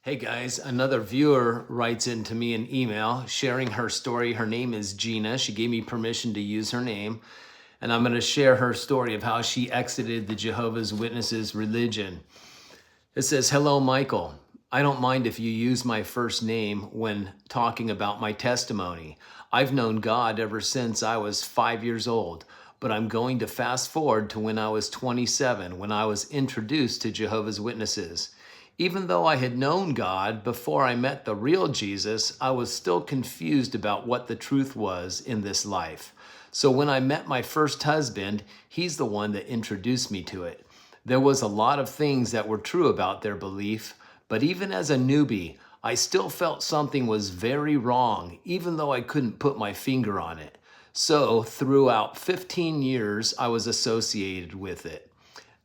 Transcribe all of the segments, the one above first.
Hey guys, another viewer writes into me an email sharing her story. Her name is Gina. She gave me permission to use her name, and I'm going to share her story of how she exited the Jehovah's Witnesses religion. It says, "Hello, Michael. I don't mind if you use my first name when talking about my testimony. I've known God ever since I was 5 years old, but I'm going to fast forward to when I was 27, when I was introduced to Jehovah's Witnesses. Even though I had known God before I met the real Jesus, I was still confused about what the truth was in this life. So when I met my first husband, he's the one that introduced me to it. There was a lot of things that were true about their belief, but even as a newbie, I still felt something was very wrong, even though I couldn't put my finger on it. So throughout 15 years, I was associated with it.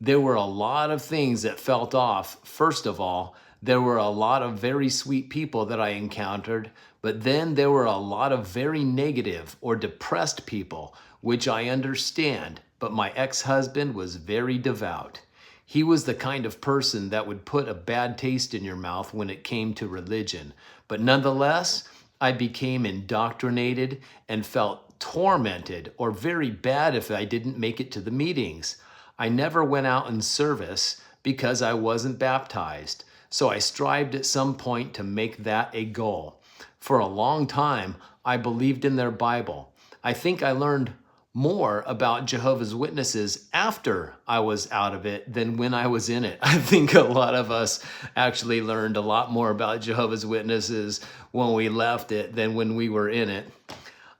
There were a lot of things that felt off. First of all, there were a lot of very sweet people that I encountered, but then there were a lot of very negative or depressed people, which I understand, but my ex-husband was very devout. He was the kind of person that would put a bad taste in your mouth when it came to religion. But nonetheless, I became indoctrinated and felt tormented or very bad if I didn't make it to the meetings. I never went out in service because I wasn't baptized, so I strived at some point to make that a goal. For a long time, I believed in their Bible. I think I learned more about Jehovah's Witnesses after I was out of it than when I was in it. I think a lot of us actually learned a lot more about Jehovah's Witnesses when we left it than when we were in it.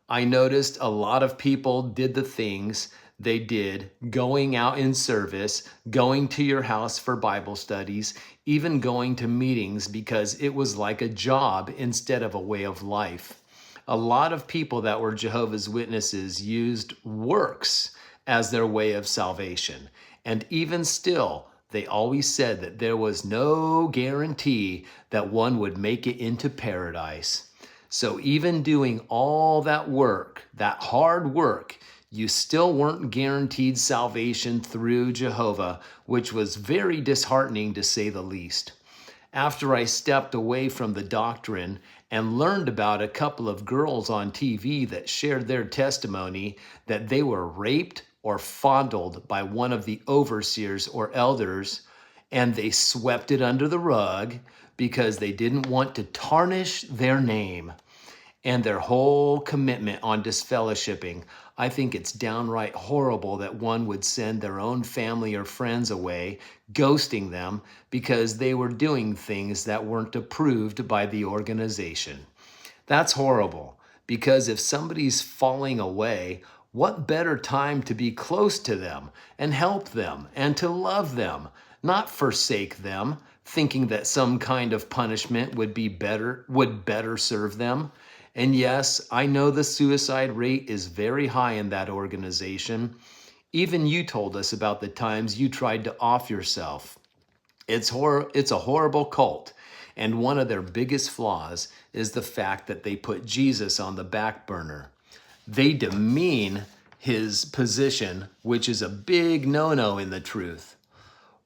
I noticed a lot of people did the things they did, going out in service, going to your house for Bible studies, even going to meetings because it was like a job instead of a way of life. A lot of people that were Jehovah's Witnesses used works as their way of salvation. And even still, they always said that there was no guarantee that one would make it into paradise. So even doing all that work, that hard work, you still weren't guaranteed salvation through Jehovah, which was very disheartening to say the least. After I stepped away from the doctrine and learned about a couple of girls on TV that shared their testimony that they were raped or fondled by one of the overseers or elders, and they swept it under the rug because they didn't want to tarnish their name and their whole commitment on disfellowshipping. I think it's downright horrible that one would send their own family or friends away, ghosting them because they were doing things that weren't approved by the organization. That's horrible, because if somebody's falling away, what better time to be close to them and help them and to love them, not forsake them, thinking that some kind of punishment would better serve them. And yes, I know the suicide rate is very high in that organization. Even you told us about the times you tried to off yourself. It's a horrible cult, and one of their biggest flaws is the fact that they put Jesus on the back burner. They demean his position, which is a big no-no in the truth.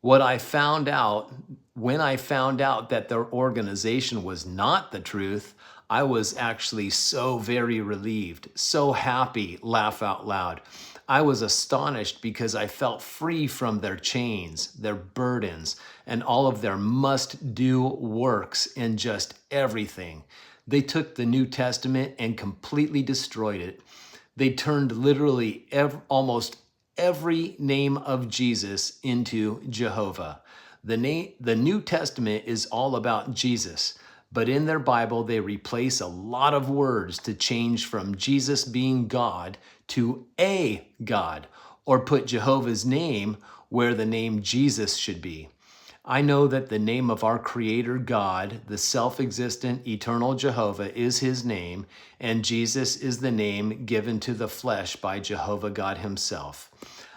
When I found out that their organization was not the truth, I was actually so very relieved, so happy, laugh out loud. I was astonished because I felt free from their chains, their burdens, and all of their must-do works and just everything. They took the New Testament and completely destroyed it. They turned literally almost every name of Jesus into Jehovah. The New Testament is all about Jesus, but in their Bible, they replace a lot of words to change from Jesus being God to a God, or put Jehovah's name where the name Jesus should be. I know that the name of our Creator God, the self-existent, eternal Jehovah, is his name, and Jesus is the name given to the flesh by Jehovah God himself.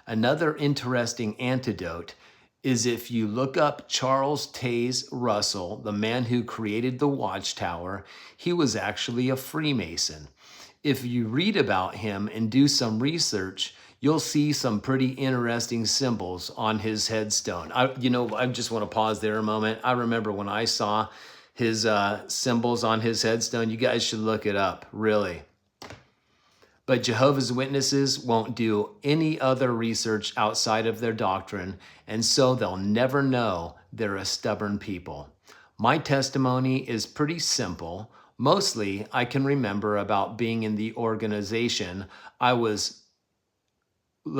Another interesting antidote is if you look up Charles Taze Russell, the man who created the Watchtower, he was actually a Freemason. If you read about him and do some research, you'll see some pretty interesting symbols on his headstone. I just want to pause there a moment. I remember when I saw his symbols on his headstone. You guys should look it up, really. But Jehovah's Witnesses won't do any other research outside of their doctrine, and so they'll never know they're a stubborn people. My testimony is pretty simple. Mostly, I can remember about being in the organization. Let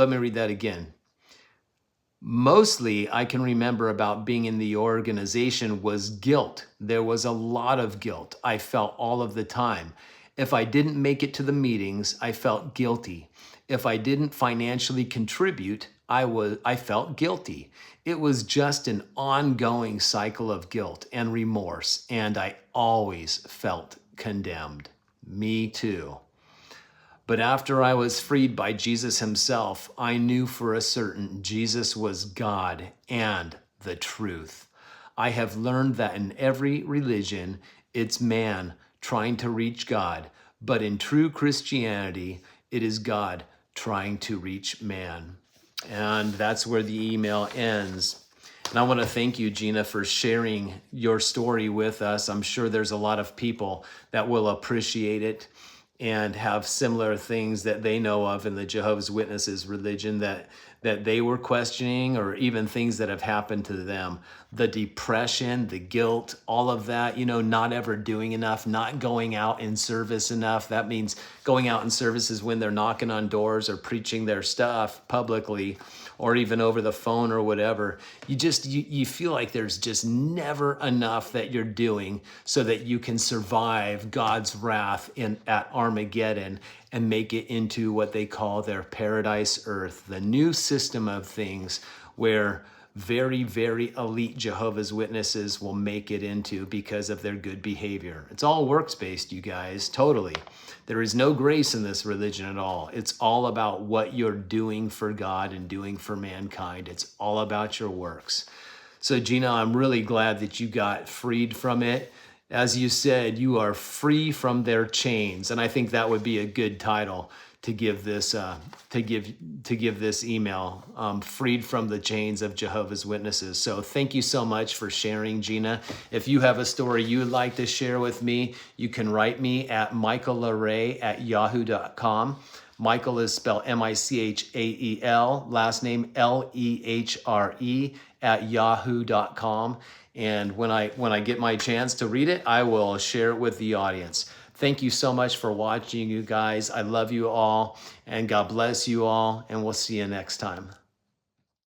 me read that again. Mostly, I can remember about being in the organization was guilt. There was a lot of guilt I felt all of the time. If I didn't make it to the meetings, I felt guilty. If I didn't financially contribute, I felt guilty. It was just an ongoing cycle of guilt and remorse, and I always felt condemned. Me too. But after I was freed by Jesus himself, I knew for a certain Jesus was God and the truth. I have learned that in every religion, it's man trying to reach God, but in true Christianity, it is God trying to reach man. And that's where the email ends. And I want to thank you, Gina, for sharing your story with us. I'm sure there's a lot of people that will appreciate it and have similar things that they know of in the Jehovah's Witnesses religion that they were questioning, or even things that have happened to them. The depression, the guilt, all of that, not ever doing enough, not going out in service enough. That means going out in services when they're knocking on doors or preaching their stuff publicly, or even over the phone or whatever. You feel like there's just never enough that you're doing so that you can survive God's wrath at Armageddon and make it into what they call their paradise earth, the new system of things where very, very elite Jehovah's Witnesses will make it into because of their good behavior. It's all works-based, you guys, totally. There is no grace in this religion at all. It's all about what you're doing for God and doing for mankind. It's all about your works. So Gina, I'm really glad that you got freed from it. As you said, you are free from their chains. And I think that would be a good title to give this this email, Freed from the Chains of Jehovah's Witnesses. So thank you so much for sharing, Gina. If you have a story you would like to share with me, you can write me at michaellehre@yahoo.com. Michael is spelled Michael, last name Lehre @yahoo.com. And when I get my chance to read it, I will share it with the audience. Thank you so much for watching, you guys. I love you all, and God bless you all, and we'll see you next time.